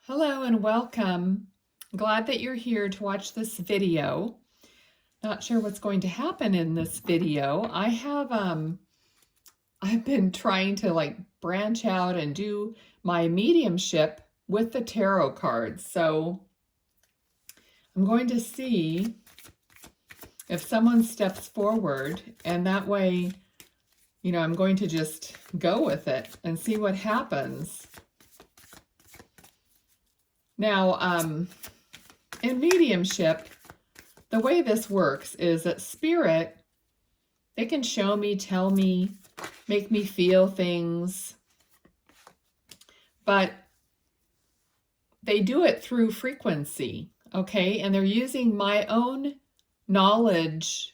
Hello and welcome. Glad that you're here to watch this video. Not sure what's going to happen in this video. I've been trying to branch out and do my mediumship with the tarot cards. So I'm going to see if someone steps forward, and that way, I'm going to just go with it and see what happens. Now, in mediumship, the way this works is that spirit, they can show me, tell me, make me feel things, but they do it through frequency, okay? And they're using my own knowledge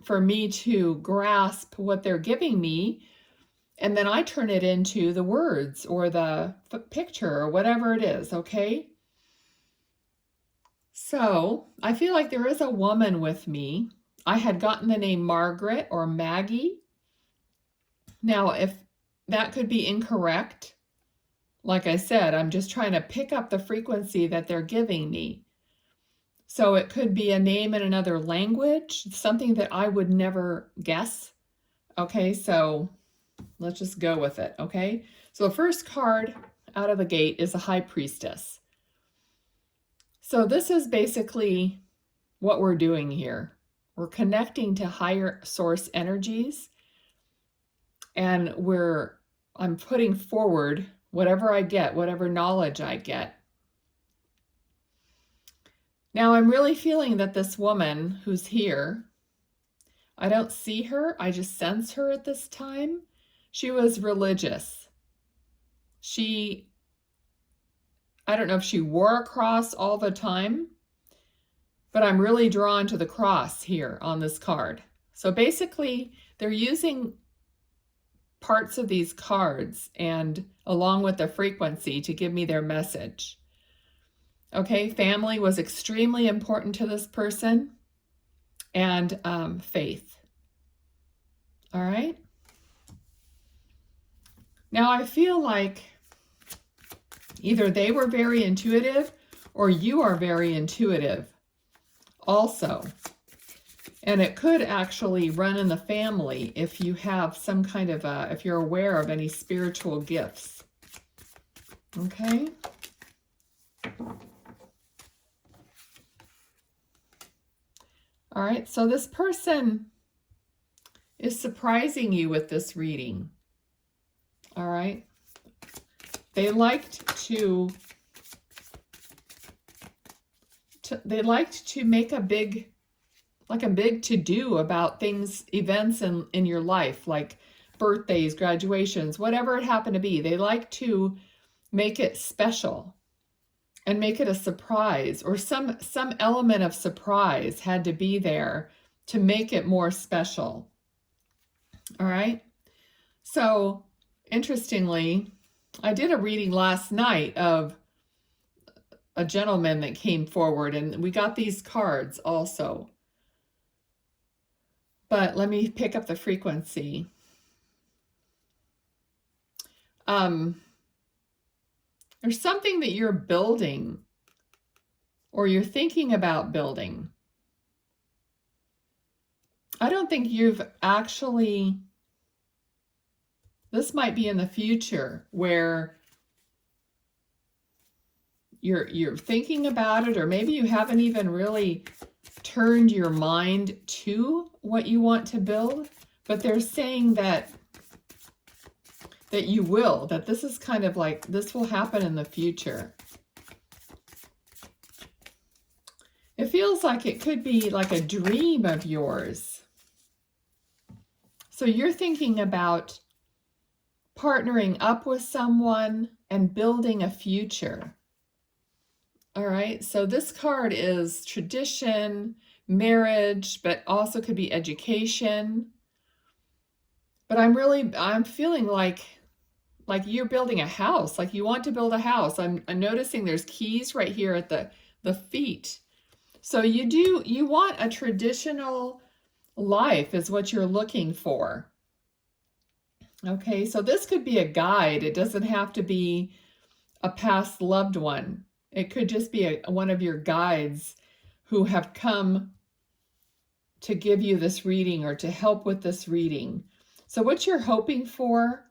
for me to grasp what they're giving me, and then I turn it into the words or the picture or whatever it is, okay? So I feel like there is a woman with me. I had gotten the name Margaret or Maggie. Now, if that could be incorrect, like I said, I'm just trying to pick up the frequency that they're giving me. So it could be a name in another language, something that I would never guess. Okay, so let's just go with it, okay? So the first card out of the gate is a High Priestess. So this is basically what we're doing here. We're connecting to higher source energies, and I'm putting forward whatever I get, whatever knowledge I get. Now I'm really feeling that this woman who's here, I don't see her, I just sense her at this time. She was religious. I don't know if she wore a cross all the time, but I'm really drawn to the cross here on this card. So basically, they're using parts of these cards and along with the frequency to give me their message. Okay, family was extremely important to this person, and faith. All right. Now I feel like either they were very intuitive or you are very intuitive also. And it could actually run in the family if you have some kind of if you're aware of any spiritual gifts. Okay. All right, so this person is surprising you with this reading. All right. They liked to make a big to-do about things, events in your life, like birthdays, graduations, whatever it happened to be. They like to make it special and make it a surprise, or some element of surprise had to be there to make it more special. All right. So interestingly, I did a reading last night of a gentleman that came forward, and we got these cards also. But let me pick up the frequency. There's something that you're building or you're thinking about building. I don't think you've actually, this might be in the future where you're thinking about it, or maybe you haven't even really turned your mind to what you want to build, but they're saying that you will, that this is kind of like, this will happen in the future. It feels like it could be like a dream of yours. So you're thinking about partnering up with someone and building a future. All right, so this card is tradition, marriage, but also could be education. But I'm feeling like you're building a house, like you want to build a house. I'm noticing there's keys right here at the feet. So you want a traditional life is what you're looking for. Okay, so this could be a guide. It doesn't have to be a past loved one. It could just be one of your guides who have come to give you this reading or to help with this reading. So what you're hoping for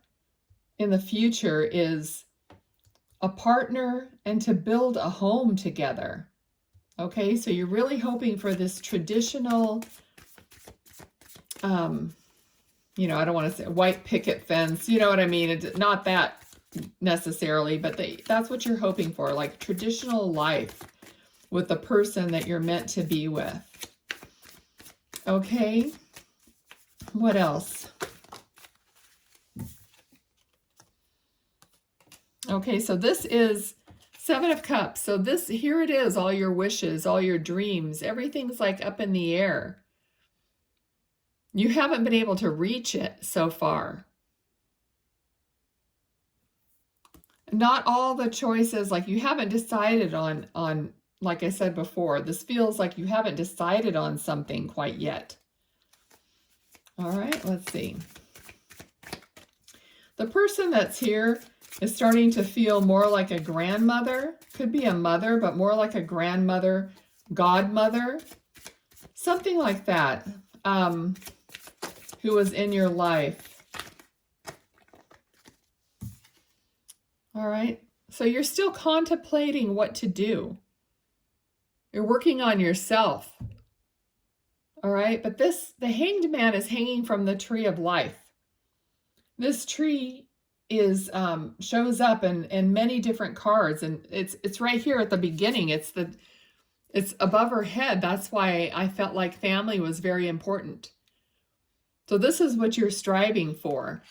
in the future is a partner and to build a home together. Okay, so you're really hoping for this traditional, you know, I don't want to say white picket fence, you know what I mean? It's not that necessarily, but that's what you're hoping for, like traditional life with the person that you're meant to be with. Okay, what else? Okay, so this is Seven of Cups. So this, here it is, all your wishes, all your dreams, everything's like up in the air. You haven't been able to reach it so far. Not all the choices, like you haven't decided on, like I said before, this feels like you haven't decided on something quite yet. All right, let's see. The person that's here is starting to feel more like a grandmother. Could be a mother, but more like a grandmother, godmother, something like that, who was in your life. All right, so you're still contemplating what to do. You're working on yourself. All right, but the Hanged Man is hanging from the tree of life. This tree is shows up in many different cards, and it's right here at the beginning. It's above her head. That's why I felt like family was very important. So this is what you're striving for.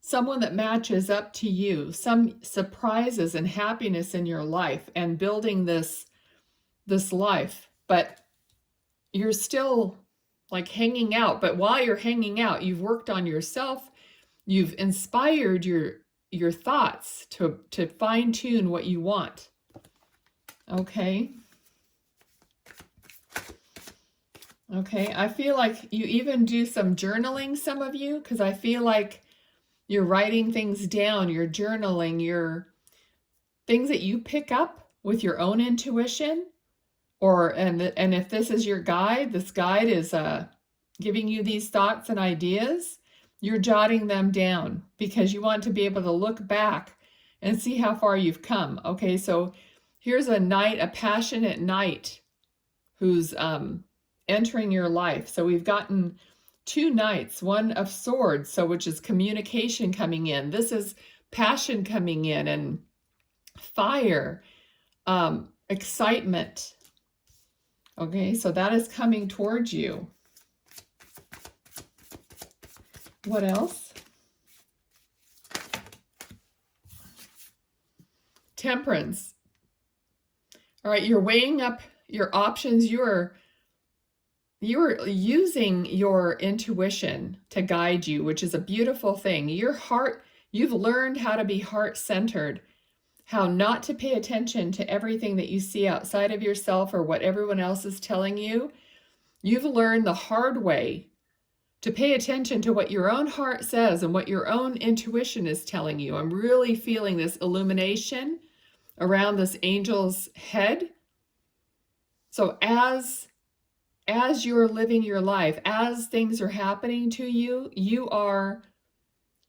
Someone that matches up to you, some surprises and happiness in your life, and building this life. But you're still like hanging out. But while you're hanging out, you've worked on yourself. You've inspired your thoughts to fine-tune what you want. Okay. Okay, I feel like you even do some journaling, some of you, because I feel like you're writing things down, you're journaling, your things that you pick up with your own intuition, and if this is your guide, this guide is giving you these thoughts and ideas, you're jotting them down because you want to be able to look back and see how far you've come. Okay, so here's a knight, a passionate knight who's entering your life. So we've gotten two knights, one of swords, so which is communication coming in. This is passion coming in, and fire, excitement. Okay, so that is coming towards you. What else? Temperance. All right, you're weighing up your options. You're using your intuition to guide you, which is a beautiful thing. Your heart, you've learned how to be heart-centered, how not to pay attention to everything that you see outside of yourself or what everyone else is telling you. You've learned the hard way to pay attention to what your own heart says and what your own intuition is telling you. I'm really feeling this illumination around this angel's head. So as you're living your life, as things are happening to you, you are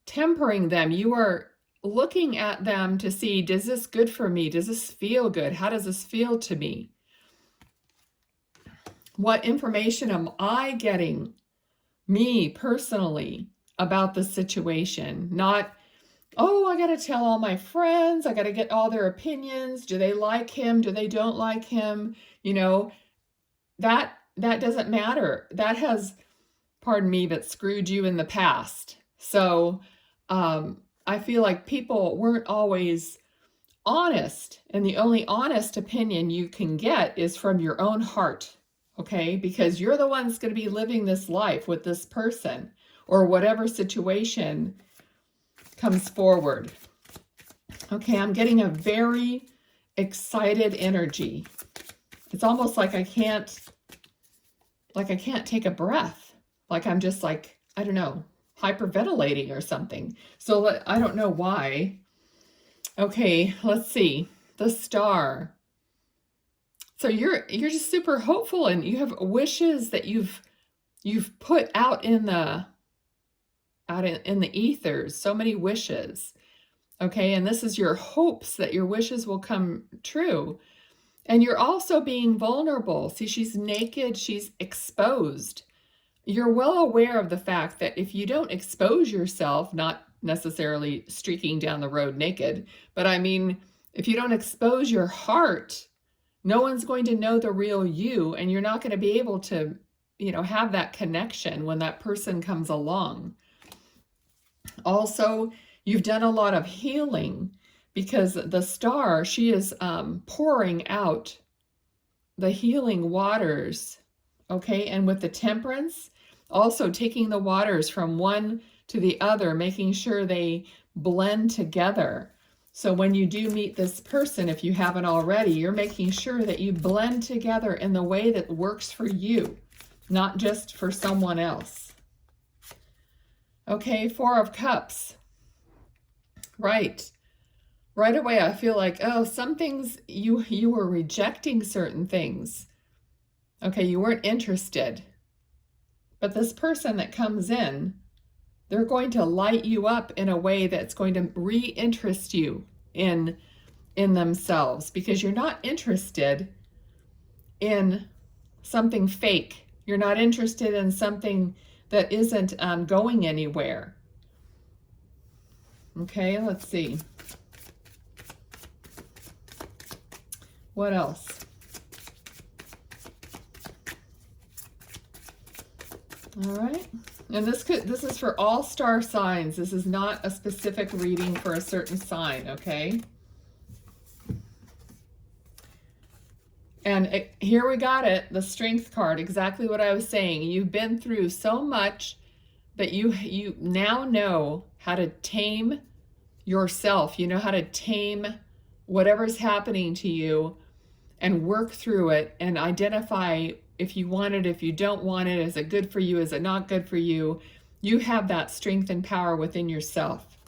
tempering them. You are looking at them to see, does this good for me? Does this feel good? How does this feel to me? What information am I getting, me personally, about the situation? Not, oh, I got to tell all my friends. I got to get all their opinions. Do they like him? Do they don't like him? You know, that doesn't matter. That has, pardon me, but screwed you in the past. So I feel like people weren't always honest, and the only honest opinion you can get is from your own heart, okay? Because you're the one that's going to be living this life with this person or whatever situation comes forward. Okay, I'm getting a very excited energy. It's almost like I can't take a breath. Like I'm just like, I don't know, hyperventilating or something. So I don't know why. Okay, let's see. The Star. So you're just super hopeful, and you have wishes that you've put out in the ethers, so many wishes. Okay, and this is your hopes that your wishes will come true. And you're also being vulnerable. See, she's naked, she's exposed. You're well aware of the fact that if you don't expose yourself, not necessarily streaking down the road naked, but I mean, if you don't expose your heart, no one's going to know the real you, and you're not going to be able to, have that connection when that person comes along. Also, you've done a lot of healing, because the Star, she is pouring out the healing waters, okay? And with the Temperance, also taking the waters from one to the other, making sure they blend together. So when you do meet this person, if you haven't already, you're making sure that you blend together in the way that works for you, not just for someone else. Okay, Four of Cups. Right. Right away, I feel like, oh, some things you were rejecting certain things. Okay, you weren't interested. But this person that comes in, they're going to light you up in a way that's going to re-interest you in themselves, because you're not interested in something fake. You're not interested in something that isn't going anywhere. Okay, let's see. What else? All right. And this is for all star signs. This is not a specific reading for a certain sign, okay? And here we got it, the Strength card, exactly what I was saying. You've been through so much that you now know how to tame yourself. You know how to tame whatever's happening to you and work through it and identify if you want it, if you don't want it, is it good for you, is it not good for you? You have that strength and power within yourself.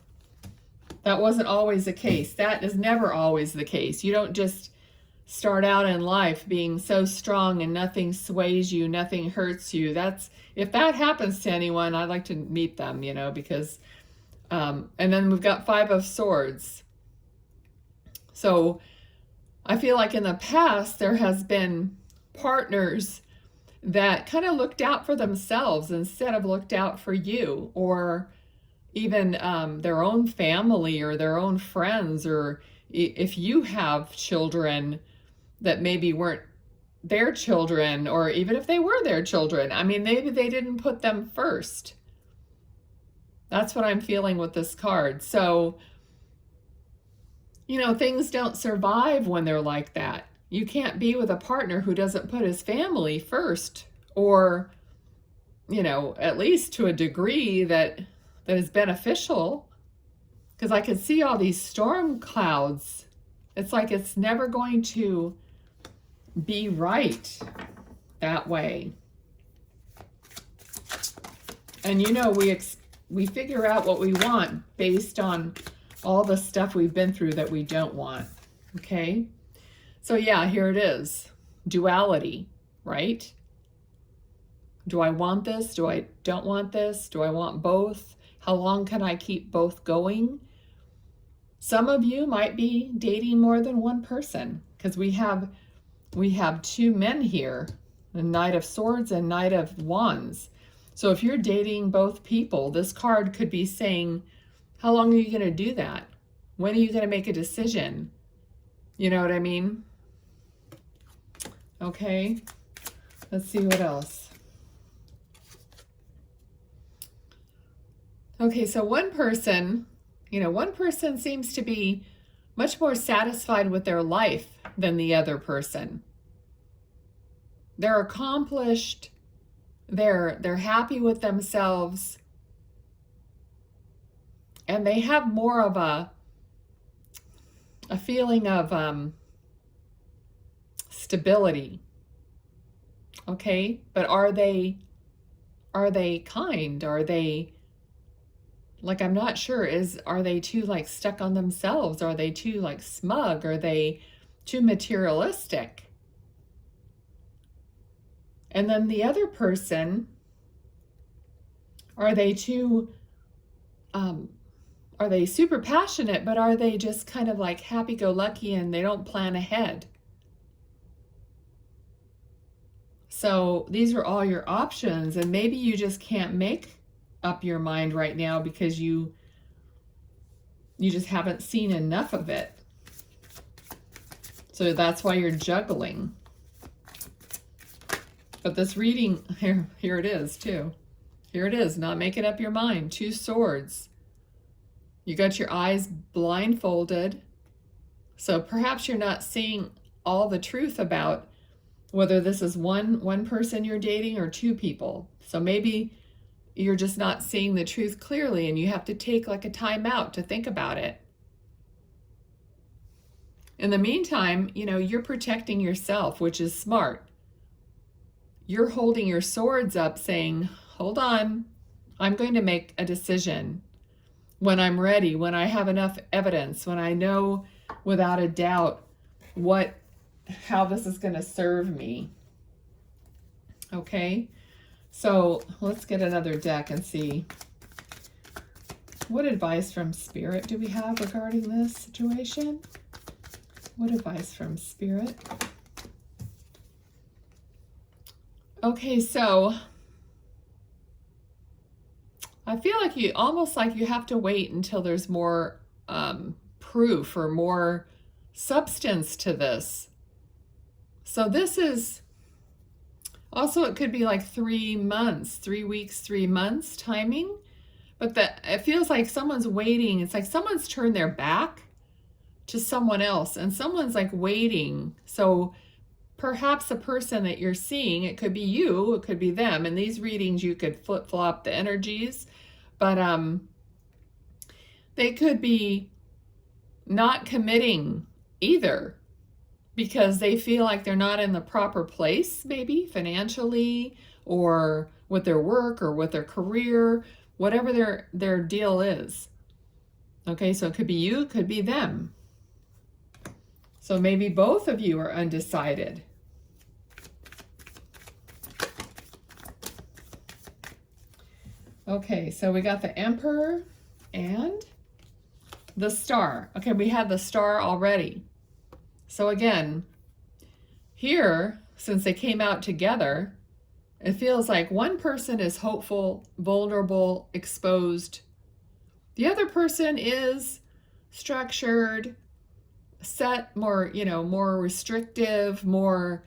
That wasn't always the case. That is never always the case. You don't just start out in life being so strong and nothing sways you, nothing hurts you. If that happens to anyone, I'd like to meet them, because and then we've got Five of Swords. So I feel like in the past there has been partners that kind of looked out for themselves instead of looked out for you, or even their own family or their own friends, or if you have children that maybe weren't their children, or even if they were their children, I mean, maybe they didn't put them first. That's what I'm feeling with this card. So, things don't survive when they're like that. You can't be with a partner who doesn't put his family first, or, at least to a degree that is beneficial. Because I could see all these storm clouds. It's like it's never going to be right that way. And we figure out what we want based on all the stuff we've been through that we don't want. Okay? So yeah, here it is. Duality, right? Do I want this? Do I don't want this? Do I want both? How long can I keep both going? Some of you might be dating more than one person, because we have two men here, the Knight of Swords and Knight of Wands. So if you're dating both people, this card could be saying, how long are you going to do that? When are you going to make a decision? You know what I mean? Okay, let's see what else. Okay, so one person seems to be much more satisfied with their life than the other person. They're accomplished, they're happy with themselves, and they have more of a feeling of stability. Okay, but are they kind? Are they like, I'm not sure, are they too like stuck on themselves? Are they too like smug? Are they too materialistic? And then the other person, are they too, are they super passionate, but are they just kind of like happy-go-lucky and they don't plan ahead? So these are all your options, and maybe you just can't make up your mind right now because you just haven't seen enough of it. So that's why you're juggling. But this reading, here it is too. Here it is, not making up your mind. 2 swords. You got your eyes blindfolded. So perhaps you're not seeing all the truth about whether this is one person you're dating or 2 people. So maybe you're just not seeing the truth clearly and you have to take like a time out to think about it. In the meantime, you're protecting yourself, which is smart. You're holding your swords up saying, hold on, I'm going to make a decision when I'm ready, when I have enough evidence, when I know without a doubt how this is going to serve me. Okay, so let's get another deck and see what advice from Spirit do we have regarding this situation. What advice from Spirit? Okay, so I feel like almost like you have to wait until there's more proof or more substance to this. So this is also, it could be like 3 months, 3 weeks, 3 months timing, but it feels like someone's waiting. It's like someone's turned their back to someone else and someone's like waiting. So perhaps the person that you're seeing, it could be you, it could be them. In these readings, you could flip-flop the energies, but they could be not committing either because they feel like they're not in the proper place, maybe financially or with their work or with their career, whatever their deal is. Okay, so it could be you, it could be them. So maybe both of you are undecided. Okay, so we got the Emperor and the Star. Okay, we had the Star already. So again, here, since they came out together, it feels like one person is hopeful, vulnerable, exposed. The other person is structured, set, more restrictive, more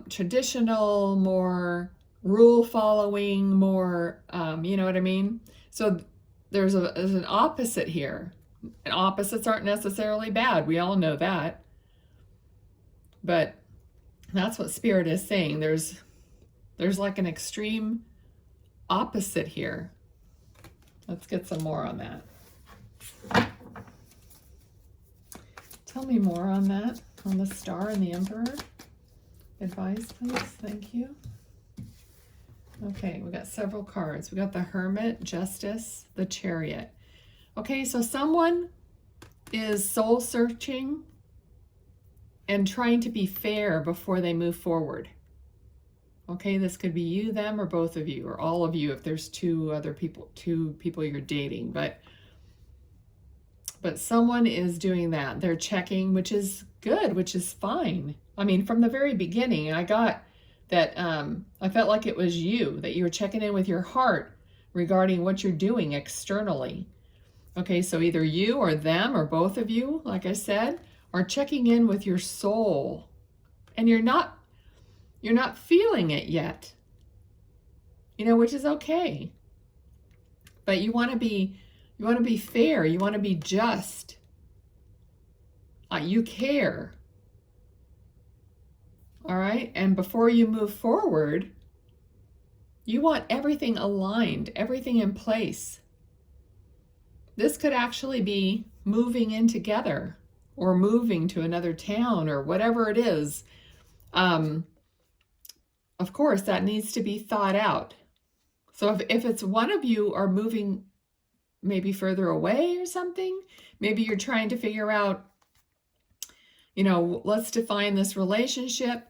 traditional, more rule following, more, you know what I mean? So there's an opposite here. And opposites aren't necessarily bad. We all know that. But that's what Spirit is saying. There's like an extreme opposite here. Let's get some more on that. Tell me more on that, on the Star and the Emperor. Advice, please. Thank you. Okay, we got several cards. We got the Hermit, Justice, the Chariot. Okay, so someone is soul searching and trying to be fair before they move forward. Okay, this could be you, them, or both of you, or all of you if there's two people you're dating. But someone is doing that. They're checking, which is good, which is fine. I mean, from the very beginning, I got that I felt like it was you, that you were checking in with your heart regarding what you're doing externally. Okay, so either you or them or both of you, like I said, are checking in with your soul. And you're not feeling it yet. Which is okay. But you want to be fair, you want to be just. You care. All right? And before you move forward, you want everything aligned, everything in place. This could actually be moving in together or moving to another town or whatever it is. Of course, that needs to be thought out. So if it's one of you are moving maybe further away or something. Maybe you're trying to figure out, let's define this relationship.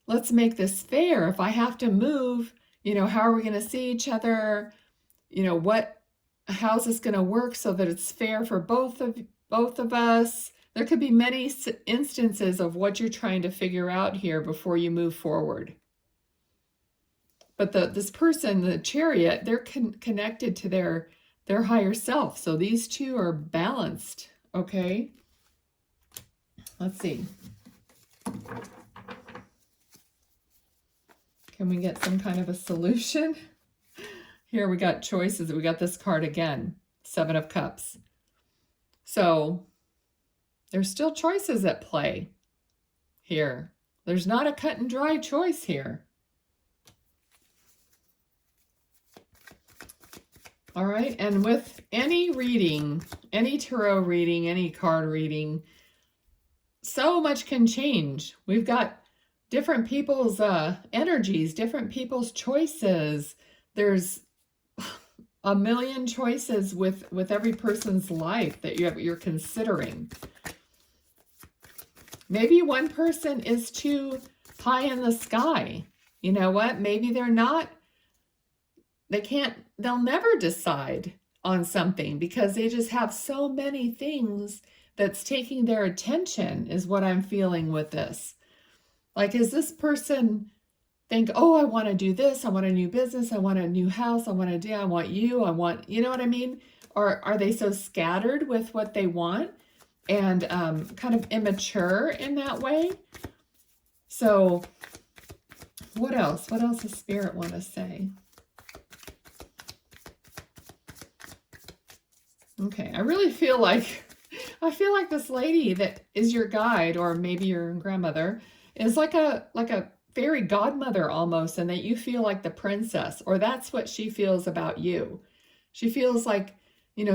Let's make this fair. If I have to move, how are we going to see each other? How's this going to work so that it's fair for both of us? There could be many instances of what you're trying to figure out here before you move forward. But this person, the Chariot, they're connected to their higher self. So these two are balanced, okay? Let's see. Can we get some kind of a solution? Here we got choices. We got this card again, 7 of Cups. So there's still choices at play here. There's not a cut and dry choice here. All right, and with any reading, any tarot reading, any card reading, so much can change. We've got different people's energies, different people's choices. There's a million choices with every person's life that you're considering. Maybe one person is too high in the sky. You know what? Maybe they're not. They'll never decide on something because they just have so many things that's taking their attention, is what I'm feeling with this. Like, is this person think, oh, I want to do this, I want a new business, I want a new house, I want you, you know what I mean? Or are they so scattered with what they want and kind of immature in that way? So what else? What else does Spirit want to say? Okay, I really feel like, this lady that is your guide, or maybe your grandmother, is like a fairy godmother almost, and that you feel like the princess, or that's what she feels about you. She feels like,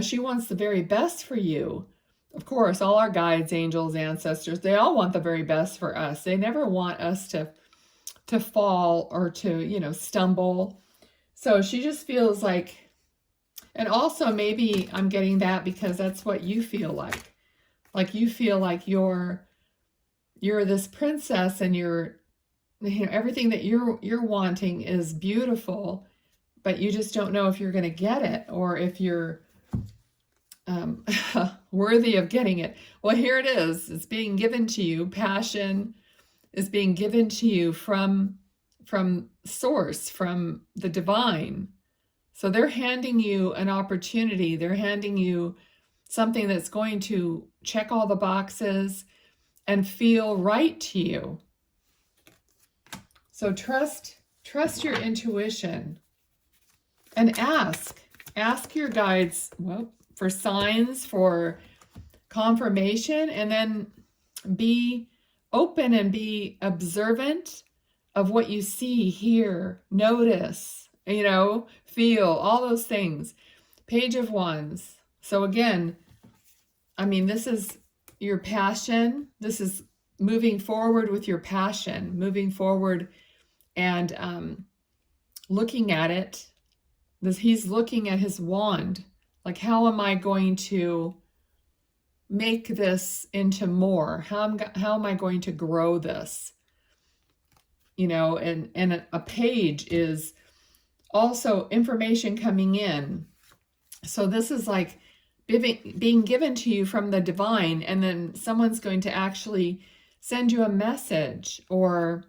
she wants the very best for you. Of course, all our guides, angels, ancestors, they all want the very best for us. They never want us to fall or to, stumble. So she just feels like, and also maybe I'm getting that because that's what you feel like. Like you feel like you're this princess, and everything that you're wanting is beautiful, but you just don't know if you're going to get it or if you're worthy of getting it. Well, here it is. It's being given to you. Passion is being given to you from source, from the divine. So they're handing you an opportunity. They're handing you something that's going to check all the boxes and feel right to you. So trust your intuition and ask your guides, for signs, for confirmation, and then be open and be observant of what you see, hear, notice, feel, all those things. Page of Wands. So again, this is your passion. This is moving forward with your passion, moving forward and looking at it. He's looking at his wand. Like, how am I going to make this into more? How am I going to grow this? And a page is also information coming in. So this is like being given to you from the divine, and then someone's going to actually send you a message or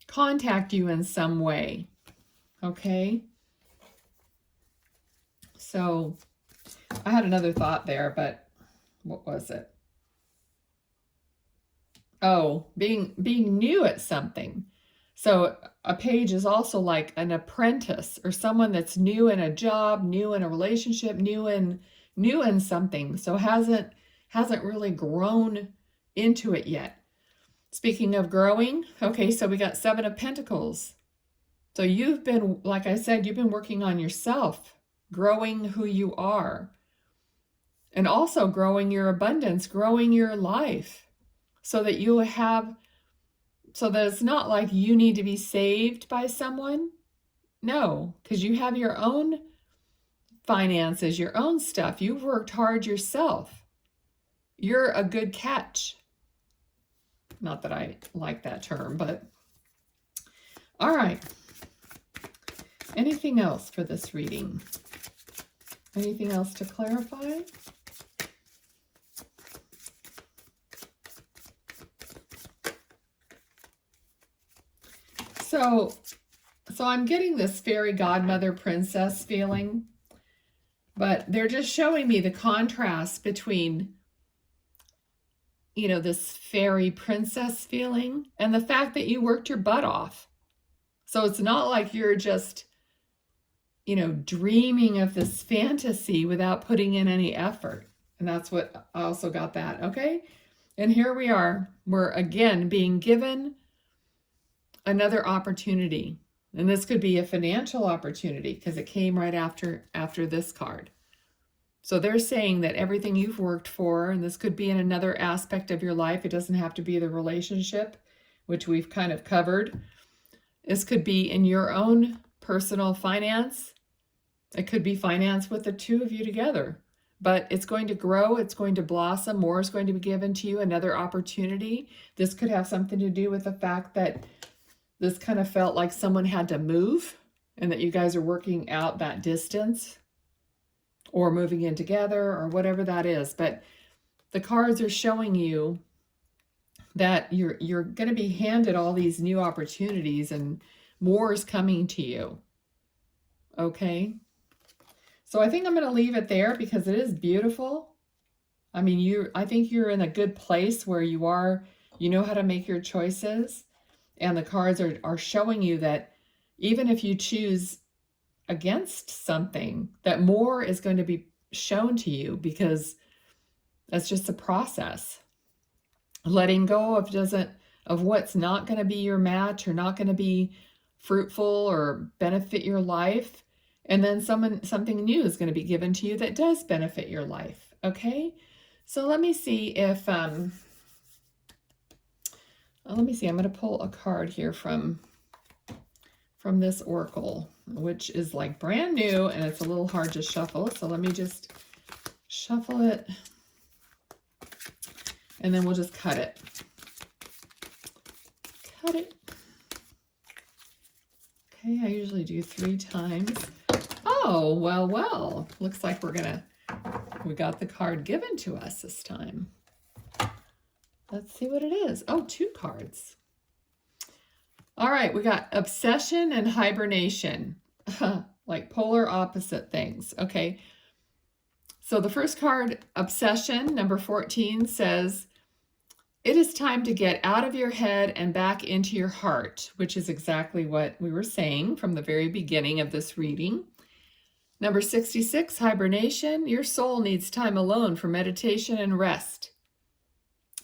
contact you in some way. Okay? So I had another thought there, but what was it? Oh, being new at something. So a page is also like an apprentice, or someone that's new in a job, new in a relationship, new in something. So hasn't really grown into it yet. Speaking of growing, okay, so we got 7 of Pentacles. So you've been, like I said, you've been working on yourself, growing who you are, and also growing your abundance, growing your life, so that so that it's not like you need to be saved by someone. No, because you have your own finances, your own stuff. You've worked hard yourself. You're a good catch. Not that I like that term, but all right. Anything else for this reading? Anything else to clarify? So I'm getting this fairy godmother princess feeling, but they're just showing me the contrast between, you know, this fairy princess feeling and the fact that you worked your butt off. So it's not like you're just, you know, dreaming of this fantasy without putting in any effort. And that's what I also got that, okay? And here we are. We're again being given another opportunity. And this could be a financial opportunity because it came right after this card. So they're saying that everything you've worked for, and this could be in another aspect of your life. It doesn't have to be the relationship, which we've kind of covered. This could be in your own personal finance. It could be finance with the two of you together. But it's going to grow. It's going to blossom. More is going to be given to you. Another opportunity. This could have something to do with the fact that this kind of felt like someone had to move and that you guys are working out that distance or moving in together or whatever that is. But the cards are showing you that you're going to be handed all these new opportunities and more is coming to you. Okay? So I think I'm going to leave it there because it is beautiful. I mean, I think you're in a good place where you are, you know how to make your choices. And the cards are showing you that even if you choose against something, that more is going to be shown to you because that's just a process. Letting go of what's not going to be your match or not going to be fruitful or benefit your life. And then something new is going to be given to you that does benefit your life. Okay? So let me see if I'm going to pull a card here from this oracle, which is like brand new and it's a little hard to shuffle. So let me just shuffle it and then we'll just cut it. Cut it. Okay, I usually do 3 times. Oh, well. Looks like we got the card given to us this time. Let's see what it is. Oh, 2 cards. All right, we got obsession and hibernation, like polar opposite things. Okay, so the first card, obsession, number 14, says, it is time to get out of your head and back into your heart, which is exactly what we were saying from the very beginning of this reading. Number 66, hibernation, your soul needs time alone for meditation and rest.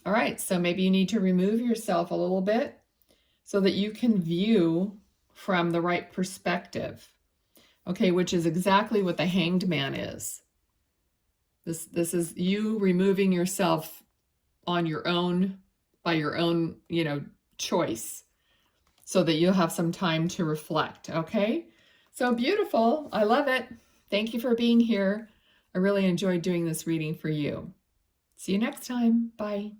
All right, so maybe you need to remove yourself a little bit so that you can view from the right perspective, okay, which is exactly what the Hanged Man is. This is you removing yourself on your own, by your own, you know, choice, so that you'll have some time to reflect, okay? So beautiful. I love it. Thank you for being here. I really enjoyed doing this reading for you. See you next time. Bye.